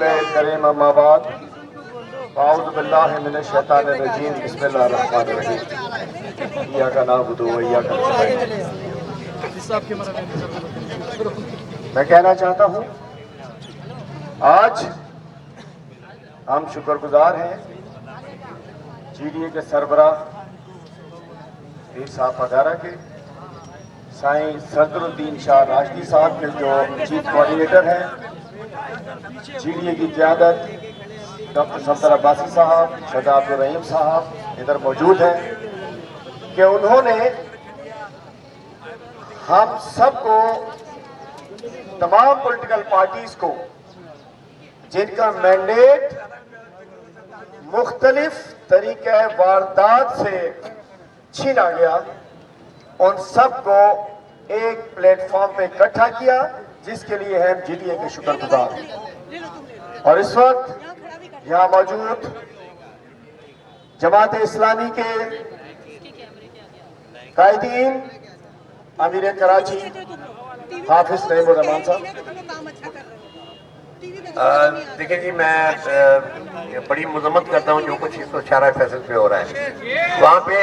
करीम अम्मा बाद अऊज़ु बिल्लाहि मिनश शैतानिर रजीम बिस्मिल्लाहिर रहमानिर रहीम इय्याका नअबुदु व इय्याका नस्तईन। मैं कहना चाहता हूँ आज हम शुक्रगुजार हैं GDA के सरबराह पीर साहब पधारा के, साईं सदरुद्दीन शाह राशदी साहब के जो चीफ कोऑर्डिनेटर हैं, GDA की क़यादत डॉक्टर सफदर अब्बासी साहब, शहदा अब्दुल रहीम साहब इधर मौजूद हैं कि उन्होंने हम सबको, तमाम पॉलिटिकल पार्टीज को जिनका मैंडेट मुख्तलिफ तरीके वारदात से छीना गया, उन सबको एक प्लेटफॉर्म पे इकट्ठा किया, जिसके लिए हम GDA के शुक्रगुजार हैं। और इस वक्त यहाँ मौजूद जमात इस्लामी के कायदीन, अमीर कराची हाफिज नईमुर रहमान साहब। देखिए जी, मैं बड़ी मजम्मत करता हूँ जो कुछ इस शारा फैसल पे हो रहा है। वहाँ पे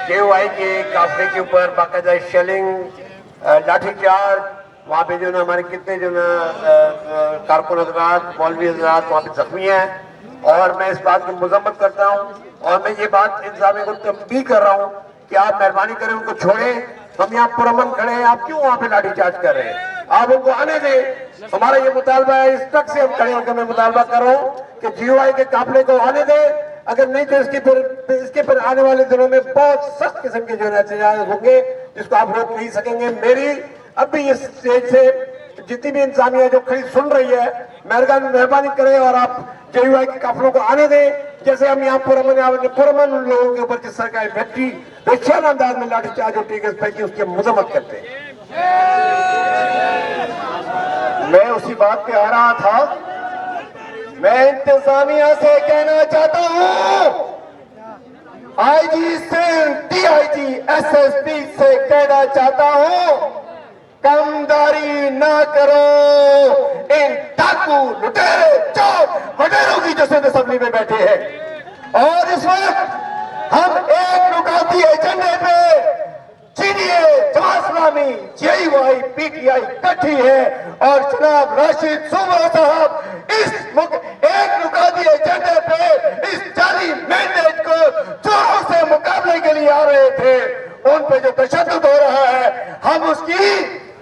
KOI के काफले के ऊपर बाकायदा शेलिंग, लाठीचार्ज, वहाँ पे जो ना हमारे कितने जो ना कारकुन हज़रात, मौलवी हज़रात वहाँ पे जख्मी हैं। और मैं इस बात की मजम्मत करता हूँ और मैं ये बात इंतजामिया को तंबीह कर रहा हूँ कि आप मेहरबानी करें, उनको छोड़ें। हम यहाँ पुरअमन खड़े हैं, आप क्यों वहाँ पे लाठीचार्ज कर रहे हैं? आप उनको आने दें। हमारा ये मुतालबा है, इस तक से हम खड़े होकर मैं मुतालबा कर रहा हूँ कि GOI के काफले को आने दें। अगर नहीं तो इसके फिर आने वाले दिनों में बहुत सख्त किस्म के जो एहतजाज होंगे, जिसको आप रोक नहीं सकेंगे। मेरी अब भी इस स्टेज से जितनी भी इंतजामिया जो खड़ी सुन रही है, मेहरबानी करें और आप GOI के काफलों को आने दें। जैसे हम यहाँ पुरअमन उन लोगों के ऊपर जिस सरकारी व्यक्ति बेशाना अंदाज में लाठीचार्ज और टीके फेंकी, उसकी मजम्मत करते हैं। मैं उसी बात पे आ रहा था। मैं इंतजामिया से कहना चाहता हूँ, IG से DIG SSP से कहना चाहता हूँ, कमदारी ना करो। इन डाकू, लुटेरे, चोर, वडेरों की जो सिंध असेंबली में बैठे हैं। और इस वक्त हम एक लुकाती एजेंडे पे GDA, Jamaat Islami, JUI, PTI इकट्ठी है और जनाब राशिद सूबा साहब इस एक लुकाती एजेंडे पे इस जाली मैंडेट को जोरों से मुकाबले के लिए आ रहे थे। उन पे जो तशद्दुद हो रहा है, हम उसकी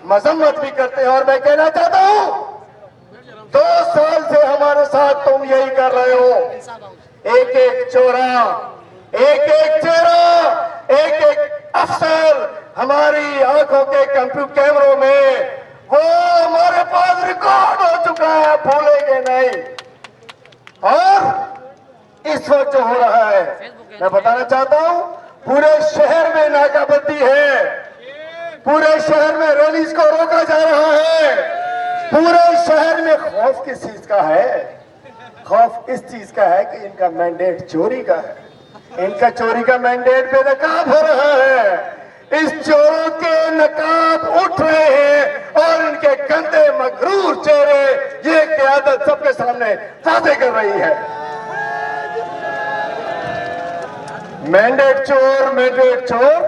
मजम्मत भी करते हैं। और मैं कहना चाहता हूँ, 2 साल से हमारे साथ तुम यही कर रहे हो। एक एक चोरा, एक एक चेहरा, एक एक अफसर हमारी आंखों के कंप्यूटर कैमरों में, वो हमारे पास रिकॉर्ड हो चुका है, भूलेंगे नहीं। और इस वक्त जो हो रहा है, मैं बताना चाहता हूं, पूरे शहर में नाकाबंदी है, पूरे शहर में रैलीज को रोका जा रहा है। पूरे शहर में खौफ किस चीज का है? खौफ इस चीज का है कि इनका मैंडेट चोरी का है। इनका चोरी का मैंडेट बेनकाब हो रहा है। इस चोरों के नकाब उठ रहे हैं और इनके गंदे मगरूर चेहरे ये क़यादत सबके सामने वाज़ेह कर रही है। मैंडेट चोर, मैंडेट चोर,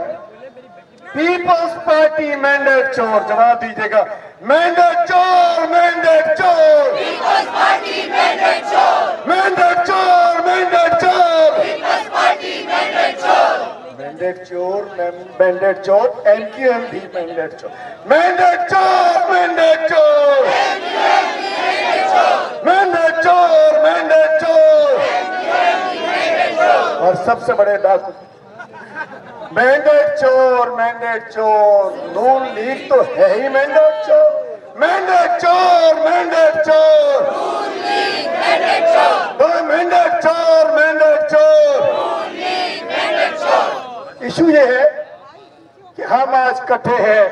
पीपल्स पार्टी मैंडेट चोर। जवाब दीजिएगा, मैंडेट चोर, मैंडेट चोर, पीपल्स पार्टी मैंडेट चोर, मैंडेट चोर, मैंडेट चोर, पीपल्स पार्टी मैंडेट चोर, मैंडेट चोर, मैंडेट चोर, MQMP मैंडेट चोर, मैंडेट चोर, मैंडेट चोर, मैंडेट चोर, मैंडेट चोर। और सबसे बड़े डाकू मैंडेट चोर, मैंडेट चोर। नून लीग तो है ही मैंडेट चोर। मैंडेट चोर, मैंडेट चोर, मैंडेट चोर, मैंडेट चोर। इशू ये है कि हम आज इकट्ठे हैं,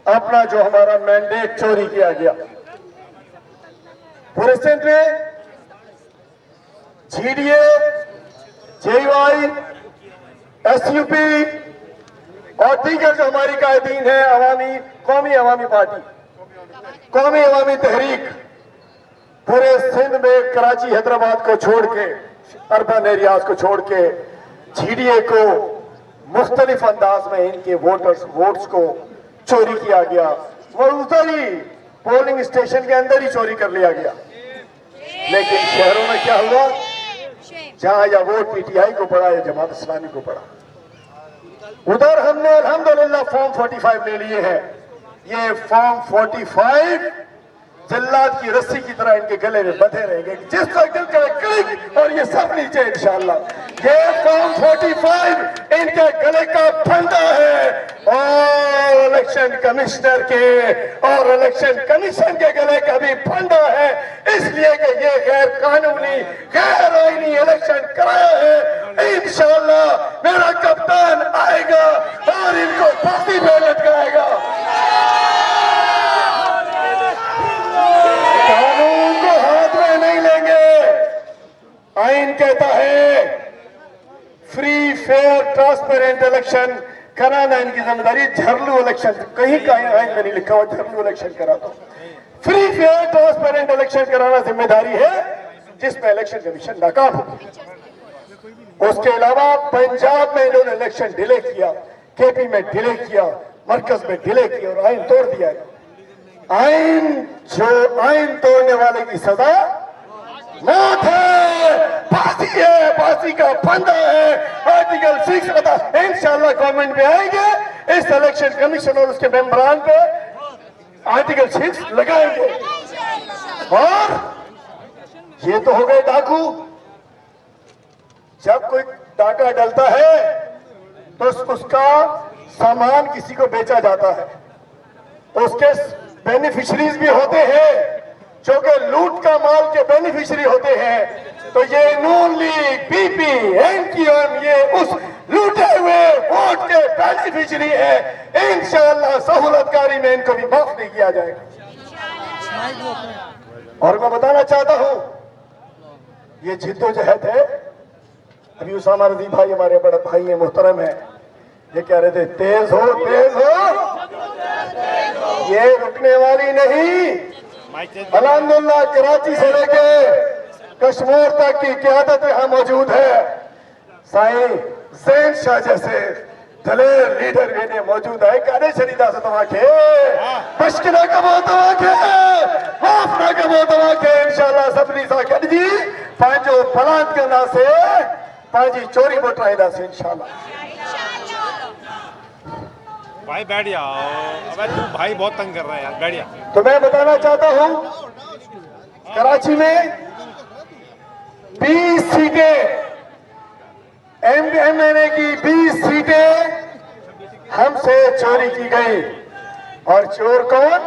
अपना जो हमारा मैंडेट चोरी किया गया। पूरे सेंट में GDA, JUI, SUP और दीगर जो हमारी कायदीन है, कौमी अवामी पार्टी, कौमी अवामी तहरीक, पूरे सिंध में कराची हैदराबाद को छोड़ के, अर्बन एरियाज को छोड़ के GDA को मुख्तलिफ अंदाज में इनके वोट्स को चोरी किया गया। वो उधर ही पोलिंग स्टेशन के अंदर ही चोरी कर लिया गया। लेकिन शहरों में क्या हुआ, जहां या वोट PTI को पड़ा या जमात इस्लामी को पड़ा, उधर हमने अल्हम्दुलिल्लाह फॉर्म 45 ले लिए हैं। ये फॉर्म 45 जल्लाद की रस्सी की तरह इनके गले में बंधे रहेंगे, जिस तक दिल का क्लिक और ये सब नीचे इंशाल्लाह। ये फॉर्म 45 इनके गले का फंदा है और इलेक्शन कमिश्नर के और इलेक्शन कमीशन के गले का भी फंदा है, इसलिए कि ये गैर कानूनी गैर आईनी इलेक्शन कराया है। इंशाल्लाह मेरा कप्तान आएगा और इनको फांसी पे लटकाएगा। कानून को हाथ में नहीं लेंगे। आइन कहता है फ्री फेयर ट्रांसपेरेंट इलेक्शन कराना इनकी जिम्मेदारी। झरलू इलेक्शन कहीं का आइन में नहीं लिखा हुआ, झरलू इलेक्शन करा दो। फ्री फेयर ट्रांसपेरेंट इलेक्शन कराना जिम्मेदारी है जिसमें इलेक्शन कमीशन नाकाम हो। उसके अलावा पंजाब में इन्होंने इलेक्शन डिले किया, KP में डिले किया, मरकज में डिले किया और आइन तोड़ दिया। आइन तोड़ने वाले की सजा मौत है, फांसी है, फांसी का फंदा है। आर्टिकल 6 बता, इंशाल्लाह गवर्नमेंट में आएंगे, इस इलेक्शन कमीशन और उसके मेंबरान पे आर्टिकल 6 लगाएंगे। और ये तो हो गए डाकू। जब कोई डाका डलता है तो उसका सामान किसी को बेचा जाता है, उसके बेनिफिशरीज भी होते हैं जो कि लूट का माल के बेनिफिशरी होते हैं। तो ये नून लीग, PP, NQM ये उस लूटे हुए वोट के बेनिफिशरी है। इंशाअल्लाह सहूलतकारी में इनको भी माफ नहीं किया जाएगा। और मैं बताना चाहता हूं, ये जिद्दोजहद है। अभी उसामा रजी भाई हमारे बड़े भाई है, मोहतरम है, ये कह रहे थे तेज हो तेज हो, ये रुकने वाली नहीं। अल्हम्दुलिल्लाह कराची से लेके कश्मीर तक की क़यादत यहाँ मौजूद है। साईं ज़ैन शाह जैसे दलेर लीडर भी मौजूद है। कारे शरीदा से तमाके मुश्किल कबो तमाके माफ ना कबो तमाके इंशाल्लाह सबरी सा कट जी पांचो फलांत करना से पांची चोरी बटराइदा से इंशाल्लाह। भाई बैठ जाओ, अबे तू भाई बहुत तंग कर रहा है यार, बैठ जा। तो मैं बताना चाहता हूं, कराची में 20 सीटें MNA की 20 सीटें हमसे चोरी की गई। और चोर कौन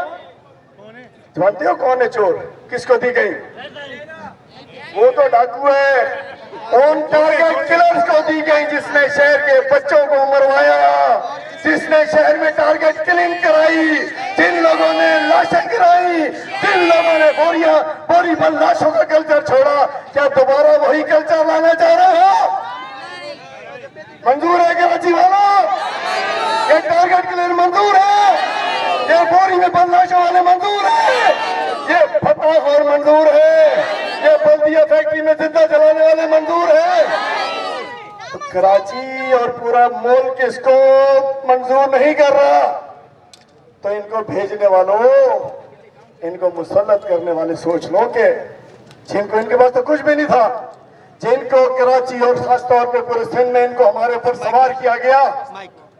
जानते हो? कौन है चोर? किसको दी गई? वो तो डाकू है, उन टारगेट किलर्स को दी गई जिसने शहर के बच्चों को मरवाया, जिसने शहर में टारगेट किलिंग कराई, जिन लोगों ने लाशें गिराई, जिन लोगों ने बोरी पर लाशों का कल्चर छोड़ा। क्या दोबारा वही कल्चर लाना चाह रहे हो? मंजूर है कराची वालों? ये टारगेट किलिंग मंजूर है? ये बोरी में बंद लाशों वाले मंजूर है? ये फतह और मंजूर है? ये बल्दिया फैक्ट्री में जिंदा जलाने वाले मंजूर है? तो कराची और पूरा मुल्क इसको मंजूर नहीं कर रहा। तो इनको भेजने वालों, इनको मुसल्लत करने वाले सोच लो कि जिनको इनके पास तो कुछ भी नहीं था, जिनको कराची और खासतौर पे पूरे सिंध में इनको हमारे ऊपर सवार किया गया,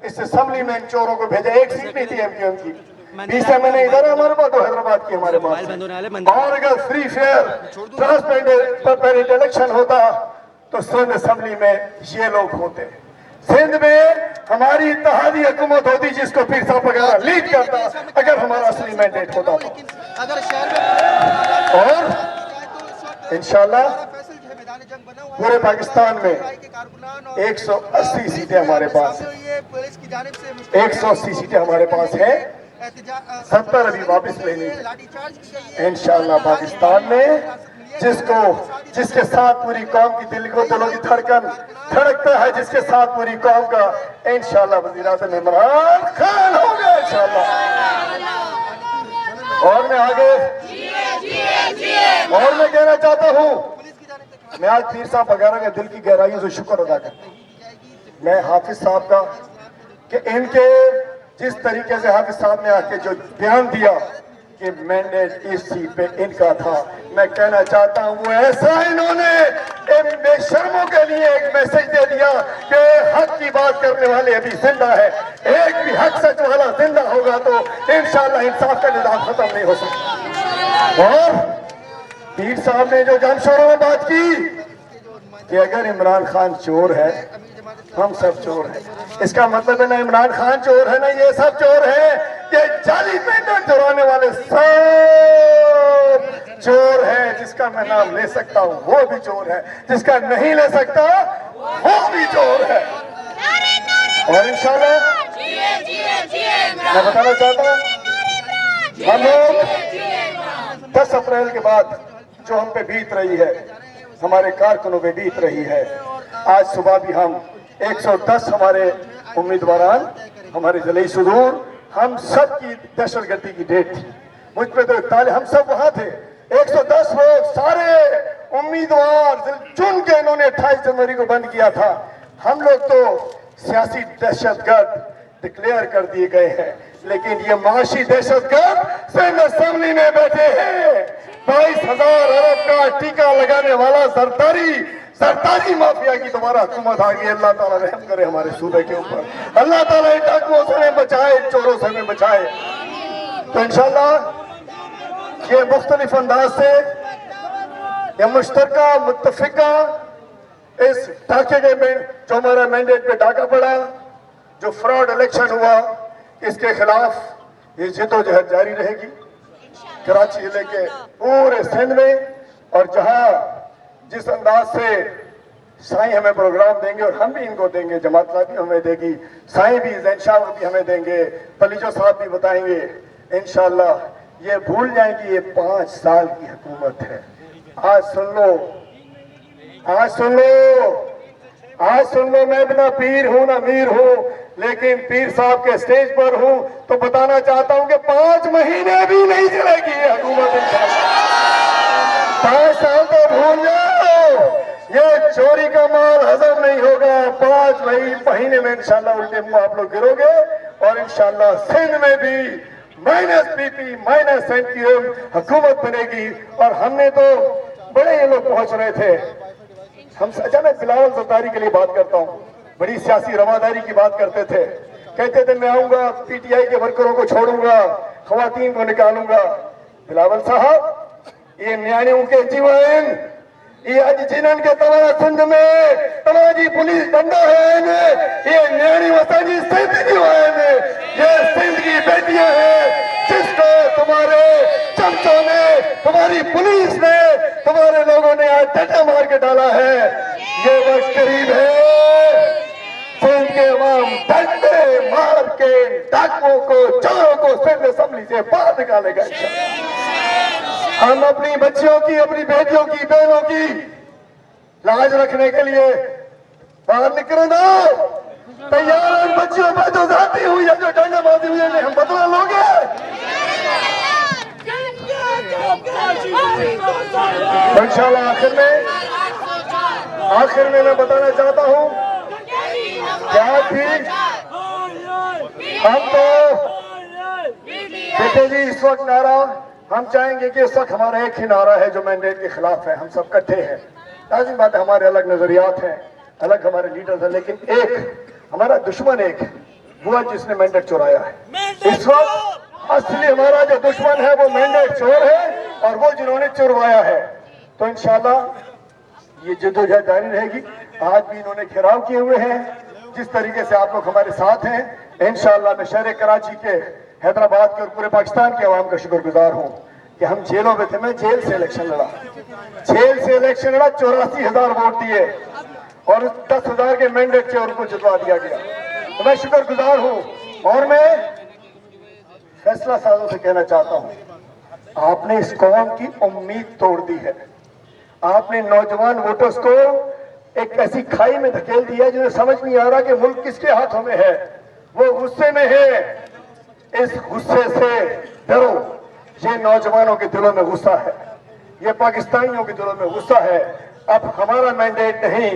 इस असेंबली में इन चोरों को भेजा। एक सीट नहीं थी MQM की, 20 MNA इधर हमारे पास, 2 हैदराबाद की हमारे पास। और अगर फ्री फेयर ट्रांसपेरेंट इलेक्शन होता तो सिंध असेंबली में ये लोग होते। सिंध में हमारी इत्तेहादी हुकूमत होती जिसको पीर साहब वगैरह लीड करता, अगर हमारा असली मैंडेट होता तो। और इंशाल्लाह पूरे पाकिस्तान में 180 सीटें हमारे पास है, 180 सीटें हमारे पास है, 70 अभी वापस लेनी है इंशाल्लाह। पाकिस्तान में जिसके साथ पूरी कौम की दिलों की धड़कन धड़कता है, जिसके साथ पूरी कौम का इंशाल्लाह वज़ीर-ए-आज़म इमरान खान होगा इंशाल्लाह। और मैं आगे और मैं कहना चाहता हूँ, मैं आज पीर साहब वगैरह के दिल की गहराइयों से शुक्र अदा करता हूँ, मैं हाफिज साहब का, कि इनके जिस तरीके से हाफिज साहब ने आके जो बयान दिया कि मैंडेट इस सीट पे इनका था, मैं कहना चाहता हूँ वो ऐसा इन्होंने इन बेशर्मों के लिए एक मैसेज दे दिया कि हक की बात करने वाले अभी जिंदा है, एक भी हक सच वाला जिंदा होगा तो इंशाअल्लाह इंसाफ का निजाम खत्म नहीं हो सकता। और पीर साहब ने जो जमशोरों में बात की कि अगर इमरान खान चोर है, हम सब चोर हैं, इसका मतलब है ना इमरान खान चोर है ना ये सब चोर है, ये जाली पेंडेंट चुराने वाले सब चोर है। जिसका मैं नाम ले सकता हूँ वो भी चोर है, जिसका नहीं ले सकता वो भी चोर है। और इंशाल्लाह मैं बताना चाहता हूँ, हम लोग 10 अप्रैल के बाद जो हम पे बीत रही है, हमारे कारकुनों पे बीत रही है, आज सुबह भी हम 110 हमारे उम्मीदवारान, हमारे जलई सुदूर, हम सब की दहशतगर्दी की डेट थी। मुझ पे तो ताले, हम सब वहां थे, 110 लोग सारे उम्मीदवार चुन के इन्होंने 28 जनवरी को बंद किया था। हम लोग तो सियासी दहशतगर्द डिक्लेयर कर दिए गए हैं, लेकिन ये माशी दहशतगर्द सेंट्रल असेंबली में बैठे हैं। 22,000 अरब का टीका लगाने वाला सरदारी माफिया की दोबारा हुकूमत आ गई। अल्लाह ताला रहम करे हमारे सूबे के ऊपर, अल्लाह ताला इन डाकुओं से हमें बचाए, इन चोरों से हमें बचाए। तो इंशाल्लाह ये मुख्तलिफ अंदाज से ये मुश्तरका मुत्तफिका इस डाके के में जो हमारा मैंडेट पे डाका पड़ा, जो फ्रॉड इलेक्शन हुआ, इसके खिलाफ ये जिद्दोजहद जारी रहेगी कराची जिले के पूरे सिंध में। और जहां जिस अंदाज से साईं हमें प्रोग्राम देंगे और हम भी इनको देंगे, जमात भी हमें देगी, साईं भी, जैन शाह भी हमें देंगे, पलीजो साहब भी बताएंगे, इंशाल्लाह ये भूल जाएंगे ये 5 साल की हुकूमत है। आज सुन लो, आज सुन लो, आज सुन लो, मैं बिना पीर हूं ना मीर हूं, लेकिन पीर साहब के स्टेज पर हूं तो बताना चाहता हूं कि 5 महीने भी नहीं चलेगी ये हुकूमत इंशाल्लाह। 5 साल तो भूल जाओ, ये चोरी का माल हजम नहीं होगा। 5 महीने में इंशाल्लाह उल्टे मुंह आप लोग गिरोगे और इंशाल्लाह सिंध में भी माइनस बीपी माइनस एनपीएम हुकूमत बनेगी। और हमने तो बड़े ये लोग पहुंच रहे थे, हम अचानक बिलावल जरदारी के लिए बात करता हूं, बड़ी सियासी रवादारी की बात करते थे, कहते थे मैं आऊंगा पीटीआई के वर्करों को छोड़ूंगा, खवातीन को निकालूंगा। बिलावल साहब, ये न्याणियों के जीवन, ये आज जिनन के तमाम सिंध में तमाजी पुलिस डंडा है, ये न्याणी वसाजी सिंध जीवन, ये सिंध की बेटियां हैं जिसको तुम्हारे चमचों ने, तुम्हारी पुलिस ने, तुम्हारे लोगों ने आज डंडा मार के डाला है। ये वक्त करीब है, सिंध के अवाम डंडे मार के डाकुओं को, चोरों को सिंध असेंबली से बाहर निकालेगा। हम अपनी बच्चियों की, अपनी बेटियों की, बहनों की लाज रखने के लिए बाहर निकले ना, तैयार बच्चियों पर जो जाती हुई है, जो डंडा मारती हुई है, हम बदला लोगे। इंशाल्लाह आखिर में मैं बताना चाहता हूं, क्या ठीक हम तो देखिए जी, इस वक्त नारा हम चाहेंगे कि इस वक्त हमारा एक ही नारा है जो मैंडेट के खिलाफ है। हम सब इकट्ठे हैं, लाजिम बात है, हमारे अलग नजरियात हैं, अलग हमारे लीडर्स हैं, लेकिन एक हमारा दुश्मन एक हुआ जिसने मैंडेट चुराया है। इस वक्त असली हमारा जो दुश्मन है वो मैंडेट चोर है और वो जिन्होंने चुरवाया है। तो इंशाल्लाह ये जद्दोजहद जारी रहेगी। आज भी इन्होंने घेराव किए हुए हैं, जिस तरीके से आप लोग हमारे साथ हैं, इंशाल्लाह मैं शहर कराची के, हैदराबाद के और पूरे पाकिस्तान के अवाम का शुक्रगुजार हूँ कि हम जेलों में थे। मैं जेल से इलेक्शन लड़ा, 84,000 वोट दिए और 10,000 के मैंडेट से उनको जितवा दिया गया। तो मैं शुक्रगुजार हूँ और मैं फैसला साजों से कहना चाहता हूँ, आपने इस कौम की उम्मीद तोड़ दी है। आपने नौजवान वोटर्स को एक ऐसी खाई में धकेल दिया जिन्हें समझ नहीं आ रहा कि मुल्क किसके हाथों में है, वो गुस्से में है। इस गुस्से से डरो, ये नौजवानों के दिलों में गुस्सा है, ये पाकिस्तानियों के दिलों में गुस्सा है। अब हमारा मैंडेट नहीं,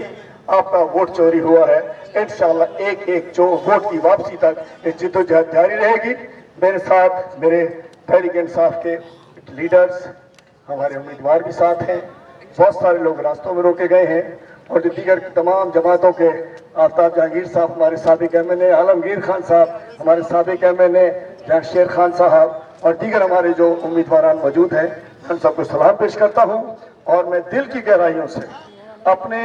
आपका वोट चोरी हुआ है। इंशाल्लाह एक एक जो वोट की वापसी तक ये जिद्दोजहद जारी रहेगी। मेरे साथ मेरे तहरीक इंसाफ के लीडर्स, हमारे उम्मीदवार भी साथ हैं। बहुत सारे लोग रास्तों में रोके गए हैं और दीगर तमाम जमातों के आफ्ताब जहांगीर साहब, हमारे साबिक MNA आलमगीर खान साहब, हमारे साबिक MNA जहांगीर खान साहब और दीगर हमारे जो उम्मीदवार मौजूद हैं, उन सबको सलाम पेश करता हूं। और मैं दिल की गहराइयों से अपने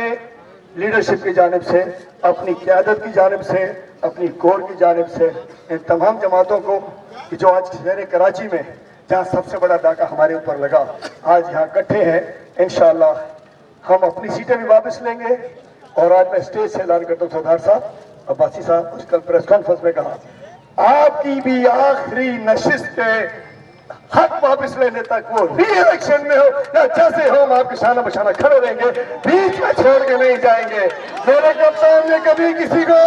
लीडरशिप की जानिब से, अपनी क़यादत की जानिब से, अपनी कोर की जानिब से इन तमाम जमातों को कि जो आज शहर कराची में जहाँ सबसे बड़ा डाका हमारे ऊपर लगा, आज यहाँ इकट्ठे हैं। इंशाअल्लाह हम अपनी सीटें भी वापस लेंगे। और आज मैं स्टेज से ऐलान करता हूँ, सरदार साहब, अब्बासी साहब, कल प्रेस कॉन्फ्रेंस में कहा, आपकी भी आखिरी नशिस्त हक वापस लेने तक, वो री इलेक्शन में हो या जैसे हो, हम आपके शाना बशाना खड़े रहेंगे, बीच में छोड़ के नहीं जाएंगे। मेरे कप्तान ने कभी किसी को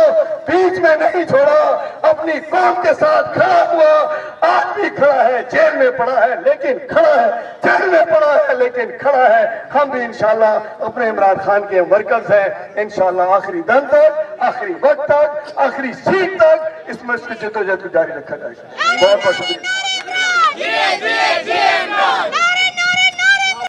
बीच में नहीं छोड़ा, अपनी कौम के साथ खड़ा हुआ। आज भी खड़ा है, जेल में पड़ा है लेकिन खड़ा है, जेल में पड़ा है लेकिन खड़ा है। हम भी इंशाल्लाह अपने इमरान खान के वर्कर्स हैं। इंशाल्लाह आखिरी दम तक, आखिरी वक्त तक, आखिरी सीट तक इस मुल्क की जद्दोजहद को जारी रखा जाएगा। बहुत बहुत शुक्रिया।